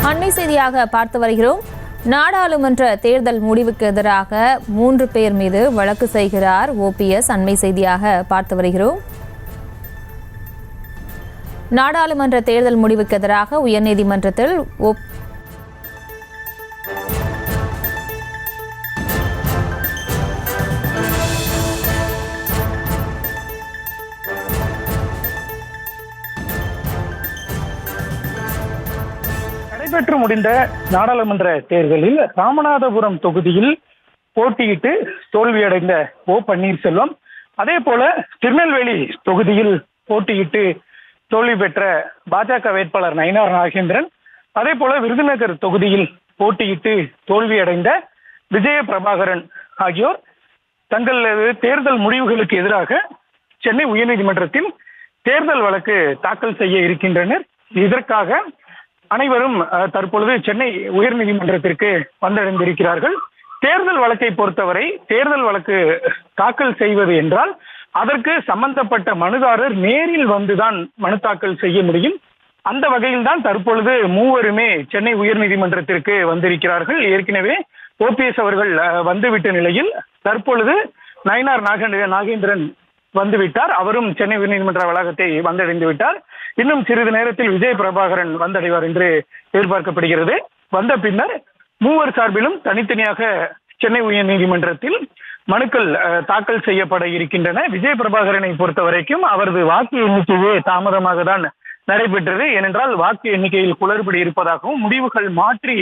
அண்மை செய்தியாக பார்த்து வருகிறோம். நாடாளுமன்ற தேர்தல் முடிவுக்கு எதிராக 3 பேர் மீது வழக்கு செய்கிறார் OPS. அண்மை செய்தியாக பார்த்து வருகிறோம். நாடாளுமன்ற தேர்தல் முடிவுக்கு எதிராக உயர்நீதிமன்றத்தில் நடைபெற்று முடிந்த நாடாளுமன்ற தேர்தலில் ராமநாதபுரம் தொகுதியில் போட்டியிட்டு தோல்வியடைந்த பன்னீர்செல்வம், அதே போல திருநெல்வேலி தொகுதியில் போட்டியிட்டு தோல்வி பெற்ற பாஜக வேட்பாளர் நயினார் நாகேந்திரன், அதே போல விருதுநகர் தொகுதியில் போட்டியிட்டு தோல்வியடைந்த விஜய பிரபாகரன் ஆகியோர் தங்களது தேர்தல் முடிவுகளுக்கு எதிராக சென்னை உயர்நீதிமன்றத்தில் தேர்தல் வழக்கு தாக்கல் செய்ய இருக்கின்றனர். இதற்காக அனைவரும் தற்பொழுது சென்னை உயர்நீதிமன்றத்திற்கு வந்தடைந்திருக்கிறார்கள். தேர்தல் வழக்கை பொறுத்தவரை தேர்தல் வழக்கு தாக்கல் செய்வது என்றால் அதற்கு சம்பந்தப்பட்ட மனுதாரர் நேரில் வந்துதான் மனு தாக்கல் செய்ய முடியும். அந்த வகையில் தான் தற்பொழுது மூவருமே சென்னை உயர்நீதிமன்றத்திற்கு வந்திருக்கிறார்கள். ஏற்கனவே OPS அவர்கள் வந்துவிட்ட நிலையில் தற்பொழுது நயினார் நாகேந்திரன் வந்துவிட்டார். அவரும் சென்னை உயர்நீதிமன்ற வளாகத்தை வந்தடைந்து விட்டார். இன்னும் சிறிது நேரத்தில் விஜய பிரபாகரன் வந்தடைவார் என்று எதிர்பார்க்கப்படுகிறது. வந்த பின்னர் மூவர் சார்பிலும் தனித்தனியாக சென்னை உயர்நீதிமன்றத்தில் மனுக்கள் தாக்கல் செய்யப்பட இருக்கின்றன. விஜய பிரபாகரனை பொறுத்த வரைக்கும் அவரது வாக்கு எண்ணிக்கையே தாமதமாக தான் நடைபெற்றது. ஏனென்றால் வாக்கு எண்ணிக்கையில் குளறுபடி இருப்பதாகவும் முடிவுகள் மாற்றி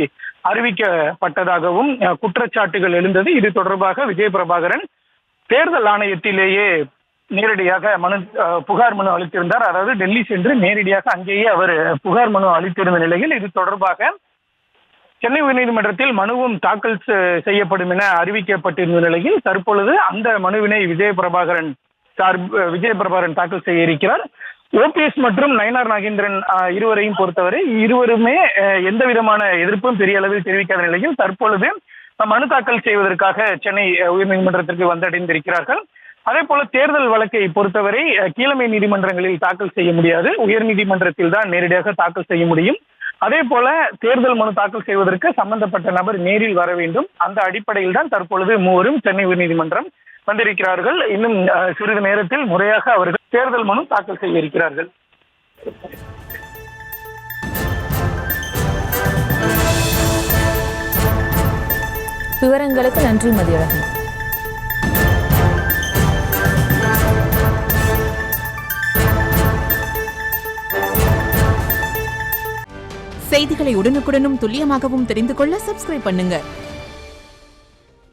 அறிவிக்கப்பட்டதாகவும் குற்றச்சாட்டுகள் எழுந்தது. இது தொடர்பாக விஜய பிரபாகரன் தேர்தல் ஆணையத்திலேயே நேரடியாக புகார் மனு அளித்திருந்தார். அதாவது டெல்லி சென்று நேரடியாக அங்கேயே அவர் புகார் மனு அளித்திருந்த நிலையில் இது தொடர்பாக சென்னை உயர்நீதிமன்றத்தில் மனுவும் தாக்கல் செய்யப்படும் என அறிவிக்கப்பட்டிருந்த நிலையில் தற்பொழுது அந்த மனுவினை விஜய பிரபாகரன் தாக்கல் செய்ய இருக்கிறார். OPS மற்றும் நயினார் நாகேந்திரன் இருவரையும் பொறுத்தவரை இருவருமே எந்த விதமான எதிர்ப்பும் பெரிய அளவில் தெரிவிக்காத நிலையில் தற்பொழுது மனு தாக்கல் செய்வதற்காக சென்னை உயர்நீதிமன்றத்திற்கு வந்தடைந்திருக்கிறார்கள். அதே போல தேர்தல் வழக்கை பொறுத்தவரை கீழமை நீதிமன்றங்களில் தாக்கல் செய்ய முடியாது, உயர்நீதிமன்றத்தில் தான் நேரடியாக தாக்கல் செய்ய முடியும். அதே போல தேர்தல் மனு தாக்கல் செய்வதற்கு சம்பந்தப்பட்ட நபர் நேரில் வர வேண்டும். அந்த அடிப்படையில் தான் தற்பொழுது மூவரும் சென்னை உயர்நீதிமன்றம் வந்திருக்கிறார்கள். இன்னும் சிறிது நேரத்தில் முறையாக அவர்கள் தேர்தல் மனு தாக்கல் செய்ய இருக்கிறார்கள். விவரங்களுக்கு நன்றி மதியழகன். செய்திகளை உடனுக்குடனும் துல்லியமாகவும் தெரிந்து கொள்ள சப்ஸ்கிரைப் பண்ணுங்க.